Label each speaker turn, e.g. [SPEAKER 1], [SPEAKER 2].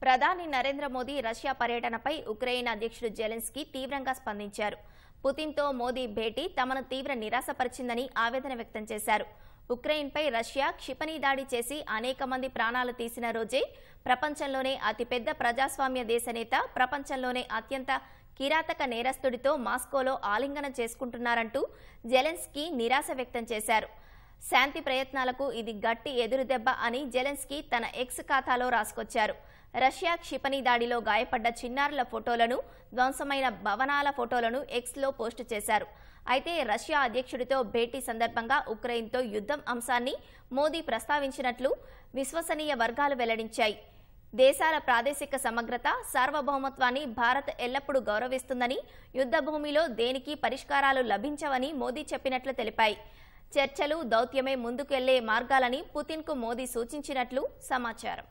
[SPEAKER 1] ప్రధాని నరేంద్ర మోదీ రష్యా పర్యటనపై ఉక్రెయిన్ అధ్యక్షుడు జెలెన్స్కీ తీవ్రంగా స్పందించారు. పుతిన్తో మోదీ భేటీ తమను తీవ్ర నిరాశపరిచిందని ఆవేదన వ్యక్తం చేశారు. ఉక్రెయిన్పై రష్యా క్షిపణి దాడి చేసి అనేక మంది ప్రాణాలు తీసిన రోజే ప్రపంచంలోనే అతిపెద్ద ప్రజాస్వామ్య దేశనేత ప్రపంచంలోనే అత్యంత కిరాతక నేరస్తుడితో మాస్కోలో ఆలింగనం చేసుకుంటున్నారంటూ జెలెన్స్కీ నిరాశ వ్యక్తం చేశారు. శాంతి ప్రయత్నాలకు ఇది గట్టి ఎదురుదెబ్బ అని జెలెన్స్కీ తన ఎక్స్ ఖాతాలో రాసుకొచ్చారు. రష్యా క్షిపణి దాడిలో గాయపడ్డ చిన్నారుల ఫోటోలను, ధ్వంసమైన భవనాల ఫోటోలను ఎక్స్లో పోస్టు చేశారు. అయితే రష్యా అధ్యక్షుడితో భేటీ సందర్భంగా ఉక్రెయిన్తో యుద్ధం అంశాన్ని మోదీ ప్రస్తావించినట్లు విశ్వసనీయ వర్గాలు వెల్లడించాయి. దేశాల ప్రాదేశిక సమగ్రత, సార్వభౌమత్వాన్ని భారత్ ఎల్లప్పుడూ గౌరవిస్తుందని, యుద్ధ భూమిలో దేనికి పరిష్కారాలు లభించవని మోదీ చెప్పినట్లు తెలిపాయి. చర్చలు, దౌత్యమే ముందుకెళ్లే మార్గాలని పుతిన్కు మోదీ సూచించినట్లు సమాచారం.